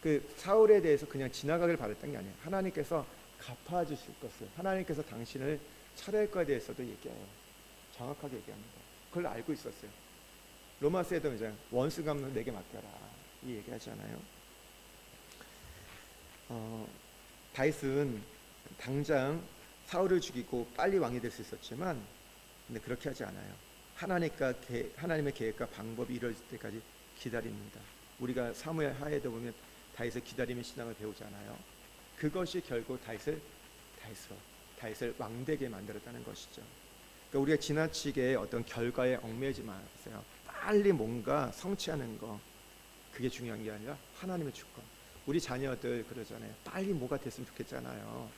그 사울에 대해서 그냥 지나가길 바랬던 게 아니에요. 하나님께서 갚아주실 것을, 하나님께서 당신을 처리할 것에 대해서도 얘기해요. 정확하게 얘기합니다. 그걸 알고 있었어요. 로마서에도 이제 원수 갚는 내게 맡겨라, 이 얘기하잖아요. 다윗은 당장 사울을 죽이고 빨리 왕이 될 수 있었지만, 근데 그렇게 하지 않아요. 하나님의 계획과 방법이 이루어질 때까지 기다립니다. 우리가 사무엘 하에도 보면 다윗의 기다림의 신앙을 배우잖아요. 그것이 결국 다윗으로 다윗을 왕되게 만들었다는 것이죠. 그러니까 우리가 지나치게 어떤 결과에 얽매이지 마세요. 빨리 뭔가 성취하는 거, 그게 중요한 게 아니라 하나님의 주권. 우리 자녀들 그러잖아요. 빨리 뭐가 됐으면 좋겠잖아요.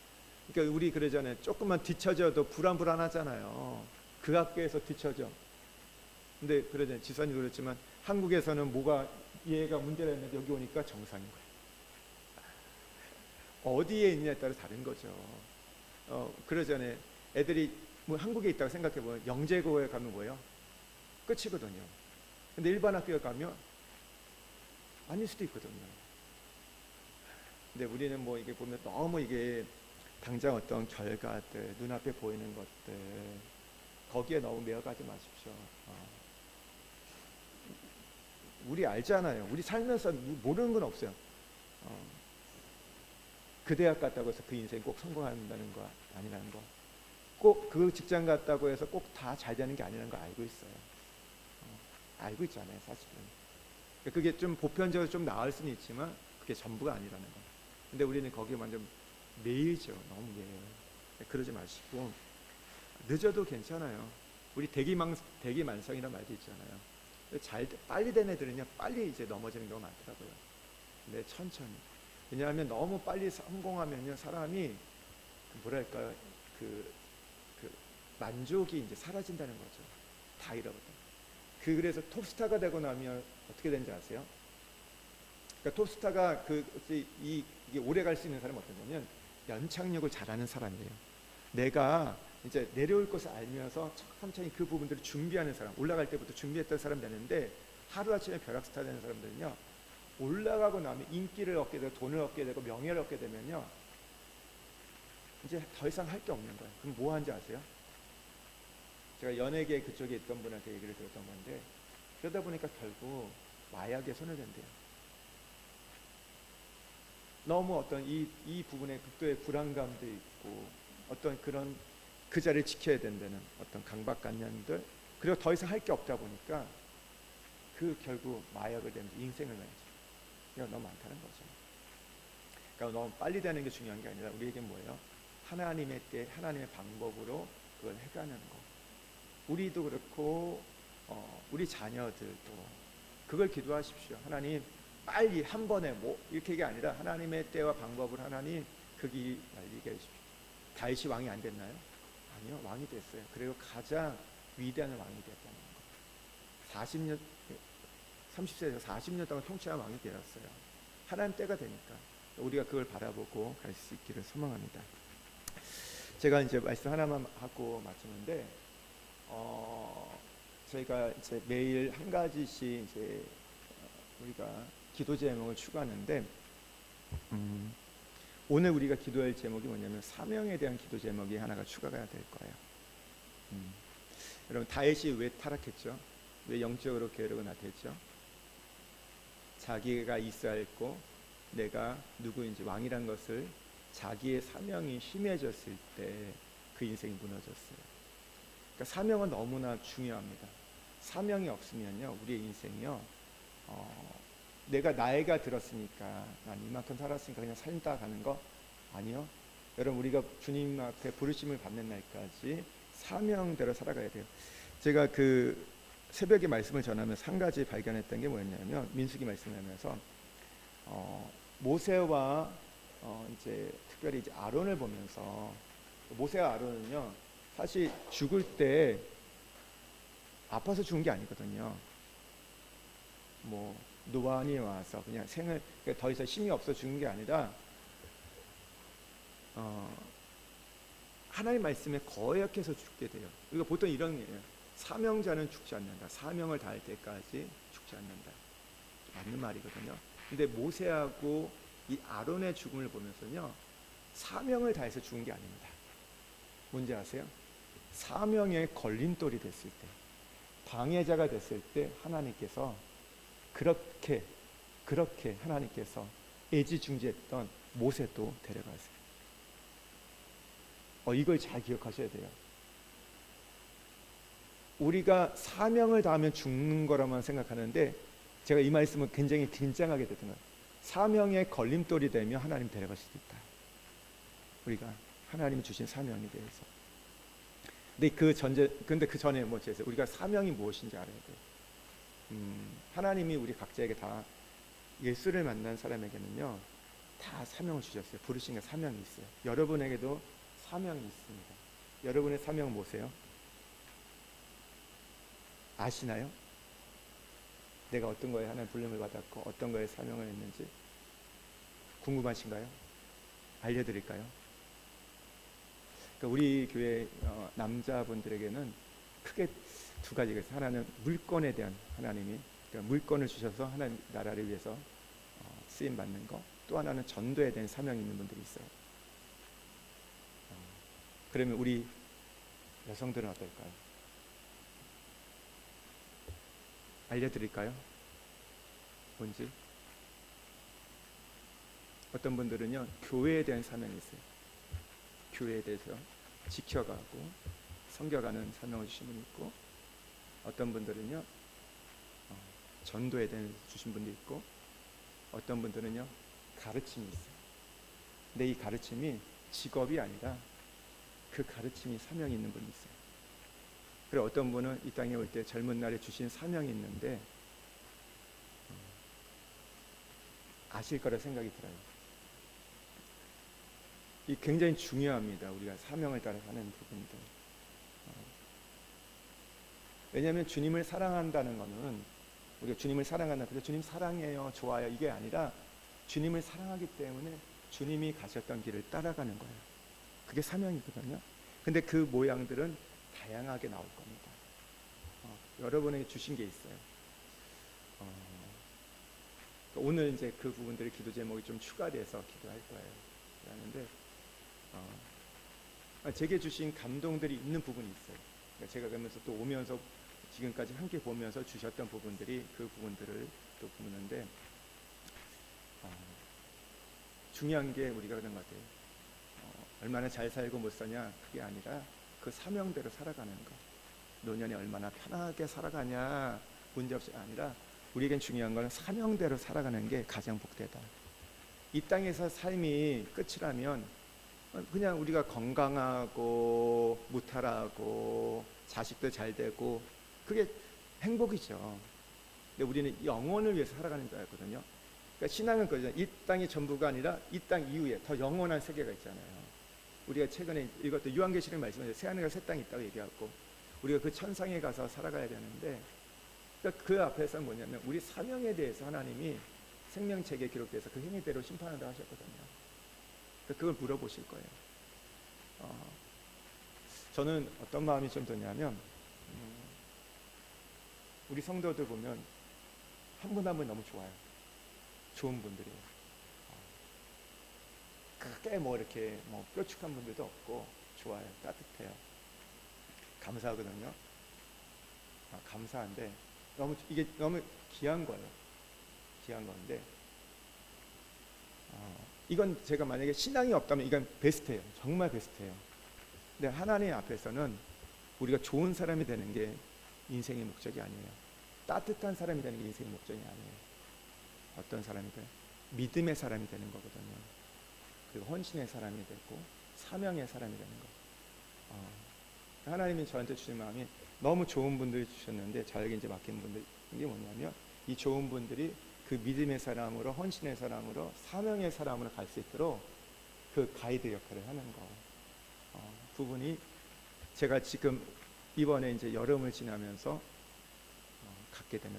그러니까 우리 그러잖아요. 조금만 뒤처져도 불안하잖아요. 그 학교에서 뒤처져. 근데 그러잖아요. 지선이 그렇지만 한국에서는 뭐가 얘가 문제가 있는데 여기 오니까 정상인 거예요. 어디에 있냐에 따라 다른 거죠. 그러잖아요. 애들이 뭐 한국에 있다고 생각해보면 영재고에 가면 뭐예요? 끝이거든요. 근데 일반 학교에 가면 아닐 수도 있거든요. 근데 우리는 뭐 이게 보면 너무 이게 당장 어떤 결과들, 눈앞에 보이는 것들, 거기에 너무 매여가지 마십시오. 우리 알잖아요. 우리 살면서 모르는 건 없어요. 그 대학 갔다고 해서 그 인생 꼭 성공한다는 거 아니라는 거. 꼭 그 직장 갔다고 해서 꼭 다 잘 되는 게 아니라는 거 알고 있어요. 알고 있잖아요, 사실은. 그게 좀 보편적으로 좀 나을 수는 있지만 그게 전부가 아니라는 거. 근데 우리는 거기에 완전 매이죠. 너무 매여요. 그러지 마시고 늦어도 괜찮아요. 우리 대기만성이라는 말도 있잖아요. 빨리 된 애들은요, 빨리 이제 넘어지는 경우가 많더라고요. 근데 천천히. 왜냐하면 너무 빨리 성공하면요, 사람이 뭐랄까요, 그 만족이 이제 사라진다는 거죠. 다 잃어버려. 그래서 톱스타가 되고 나면 어떻게 되는지 아세요? 그러니까 톱스타가 이게 오래 갈 수 있는 사람은 어떤 거냐면 연착륙을 잘하는 사람이에요. 내가 이제 내려올 것을 알면서 천천히 그 부분들을 준비하는 사람, 올라갈 때부터 준비했던 사람 되는데, 하루아침에 벼락스타 되는 사람들은요, 올라가고 나면 인기를 얻게 되고 돈을 얻게 되고 명예를 얻게 되면요, 이제 더 이상 할 게 없는 거예요. 그럼 뭐 하는지 아세요? 제가 연예계 그쪽에 있던 분한테 얘기를 들었던 건데, 그러다 보니까 결국 마약에 손을 댄대요. 너무 어떤 이 부분에 극도의 불안감도 있고, 어떤 그런 그 자리를 지켜야 된다는 어떤 강박관념들, 그리고 더 이상 할 게 없다 보니까 그 결국 마약을 되면서 인생을 말이죠. 이거 너무 많다는 거죠. 그러니까 너무 빨리 되는 게 중요한 게 아니라 우리에게 뭐예요? 하나님의 때, 하나님의 방법으로 그걸 해가는 거. 우리도 그렇고 우리 자녀들도 그걸 기도하십시오. 하나님 빨리 한 번에 뭐 이렇게 게 아니라 하나님의 때와 방법을 하나님 그 길 알리게 해주십시오. 다윗이 왕이 안 됐나요? 아니요, 왕이 됐어요. 그리고 가장 위대한 왕이 됐다는 거. 30세에서 40년 동안 통치한 왕이 되었어요. 하나님 때가 되니까 우리가 그걸 바라보고 갈 수 있기를 소망합니다. 제가 이제 말씀 하나만 하고 마치는데, 저희가 이제 매일 한 가지씩 이제 우리가 기도 제목을 추구하는데, 오늘 우리가 기도할 제목이 뭐냐면 사명에 대한 기도 제목이 하나가 추가가 될 거예요. 여러분, 다윗이 왜 타락했죠? 왜 영적으로 게으르고 나태했죠? 자기가 있어야 했고 내가 누구인지 왕이란 것을 자기의 사명이 심해졌을 때 그 인생이 무너졌어요. 그러니까 사명은 너무나 중요합니다. 사명이 없으면요, 우리의 인생이요, 내가 나이가 들었으니까 난 이만큼 살았으니까 그냥 살다 가는 거 아니요. 여러분, 우리가 주님 앞에 부르심을 받는 날까지 사명대로 살아가야 돼요. 제가 그 새벽에 말씀을 전하면서 한 가지 발견했던 게 뭐였냐면, 민수기 말씀하면서 모세와 이제 특별히 이제 아론을 보면서, 모세와 아론은요 사실 죽을 때 아파서 죽은 게 아니거든요. 뭐 노안이 와서 그냥 그러니까 더 이상 힘이 없어 죽은 게 아니라 하나님 말씀에 거역해서 죽게 돼요. 그러니까 보통 이런 거예요. 사명자는 죽지 않는다. 사명을 다할 때까지 죽지 않는다. 맞는 말이거든요. 근데 모세하고 이 아론의 죽음을 보면서요, 사명을 다해서 죽은 게 아닙니다. 뭔지 아세요? 사명의 걸림돌이 됐을 때, 방해자가 됐을 때 하나님께서 그렇게 하나님께서 애지중지했던 모세도 데려가세요. 이걸 잘 기억하셔야 돼요. 우리가 사명을 다하면 죽는 거라만 생각하는데, 제가 이 말씀을 굉장히 긴장하게 되던 거예요. 사명의 걸림돌이 되면 하나님 데려갈 수도 있다. 우리가 하나님이 주신 사명에 대해서. 근데 그 전에 뭐지? 우리가 사명이 무엇인지 알아야 돼. 하나님이 우리 각자에게 다 예수를 만난 사람에게는요 다 사명을 주셨어요. 부르신 게 사명이 있어요. 여러분에게도 사명이 있습니다. 여러분의 사명은 뭐세요? 아시나요? 내가 어떤 거에 하나님 부름을 받았고 어떤 거에 사명을 했는지 궁금하신가요? 알려드릴까요? 그러니까 우리 교회 남자분들에게는 크게 두 가지가 있어요. 하나는 물권에 대한 하나님이 그러니까 물권을 주셔서 하나님 나라를 위해서 쓰임 받는 거. 또 하나는 전도에 대한 사명이 있는 분들이 있어요. 그러면 우리 여성들은 어떨까요? 알려드릴까요? 뭔지? 어떤 분들은요 교회에 대한 사명이 있어요. 교회에 대해서 지켜가고 섬겨가는 사명을 주신 분이 있고, 어떤 분들은요 전도에 대한 주신 분도 있고, 어떤 분들은요 가르침이 있어요. 근데 이 가르침이 직업이 아니라 그 가르침이 사명이 있는 분이 있어요. 그리고 어떤 분은 이 땅에 올 때 젊은 날에 주신 사명이 있는데 아실 거라 생각이 들어요. 이 굉장히 중요합니다. 우리가 사명을 따라 사는 부분들. 왜냐하면 주님을 사랑한다는 것은 우리가 주님을 사랑한다. 그래서 주님 사랑해요, 좋아요 이게 아니라 주님을 사랑하기 때문에 주님이 가셨던 길을 따라가는 거예요. 그게 사명이거든요. 근데 그 모양들은 다양하게 나올 겁니다. 여러분에게 주신 게 있어요. 오늘 이제 그 부분들의 기도 제목이 좀 추가돼서 기도할 거예요. 그러는데 제게 주신 감동들이 있는 부분이 있어요. 그러니까 제가 그러면서 또 오면서 지금까지 함께 보면서 주셨던 부분들이 그 부분들을 또 보는데 중요한 게 우리가 그런 것 같아요. 얼마나 잘 살고 못 사냐 그게 아니라 그 사명대로 살아가는 거. 노년에 얼마나 편하게 살아가냐 문제없이 아니라 우리에겐 중요한 건 사명대로 살아가는 게 가장 복되다. 이 땅에서 삶이 끝이라면 그냥 우리가 건강하고 무탈하고 자식도 잘 되고 그게 행복이죠. 근데 우리는 영혼을 위해서 살아가는 줄 알거든요. 그러니까 신앙은 그거죠. 이 땅이 전부가 아니라 이 땅 이후에 더 영원한 세계가 있잖아요. 우리가 최근에 읽었던 요한계시록 말씀에서 새하늘과 새 땅이 있다고 얘기하고 우리가 그 천상에 가서 살아가야 되는데, 그러니까 그 앞에서 뭐냐면 우리 사명에 대해서 하나님이 생명책에 기록돼서 그 행위대로 심판한다 하셨거든요. 그러니까 그걸 물어보실 거예요. 저는 어떤 마음이 좀 드냐면 우리 성도들 보면 한 분 한 분 너무 좋아요. 좋은 분들이에요. 크게 뭐 이렇게 뭐 뾰족한 분들도 없고 좋아요. 따뜻해요. 감사하거든요. 감사한데 이게 너무 귀한 거예요. 귀한 건데 이건 제가 만약에 신앙이 없다면 이건 베스트예요. 정말 베스트예요. 근데 하나님 앞에서는 우리가 좋은 사람이 되는 게 인생의 목적이 아니에요. 따뜻한 사람이 되는 게 인생의 목적이 아니에요. 어떤 사람이든 믿음의 사람이 되는 거거든요. 그리고 헌신의 사람이 되고 사명의 사람이 되는 거. 하나님이 저한테 주신 마음이 너무 좋은 분들이 주셨는데 저에게 이제 맡긴 분들이 뭐냐면 이 좋은 분들이 그 믿음의 사람으로 헌신의 사람으로 사명의 사람으로 갈 수 있도록 그 가이드 역할을 하는 거. 부분이 제가 지금 이번에 이제 여름을 지나면서 갖게 되는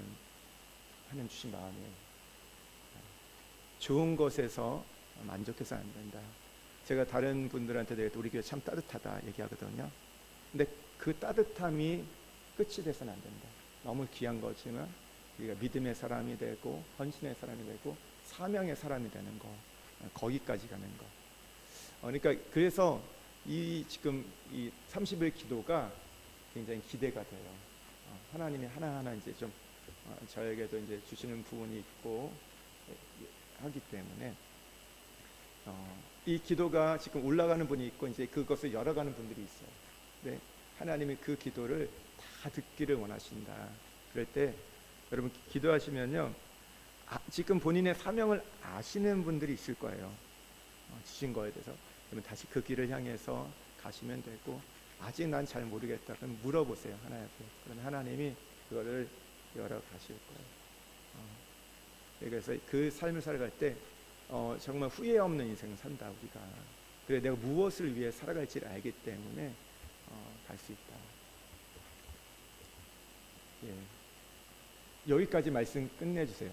하나님 주신 마음이에요. 좋은 것에서 만족해서 안 된다. 제가 다른 분들한테 우리 교회 참 따뜻하다 얘기하거든요. 근데 그 따뜻함이 끝이 돼서는 안 된다. 너무 귀한 거지만 우리가 믿음의 사람이 되고 헌신의 사람이 되고 사명의 사람이 되는 거, 거기까지 가는 거. 그러니까 그래서 지금 이 30일 기도가 굉장히 기대가 돼요. 하나님이 하나하나 이제 좀 저에게도 이제 주시는 부분이 있고 하기 때문에 이 기도가 지금 올라가는 분이 있고 이제 그것을 열어가는 분들이 있어요. 네, 하나님이 그 기도를 다 듣기를 원하신다. 그럴 때 여러분 기도하시면요, 지금 본인의 사명을 아시는 분들이 있을 거예요. 주신 거에 대해서 그러면 다시 그 길을 향해서 가시면 되고, 아직 난 잘 모르겠다 그럼 물어보세요 하나님께. 그러면 하나님이 그거를 열어 가실 거예요. 그래서 그 삶을 살아갈 때 정말 후회 없는 인생을 산다 우리가. 그래 내가 무엇을 위해 살아갈지를 알기 때문에 갈 수 있다. 예. 여기까지 말씀 끝내주세요.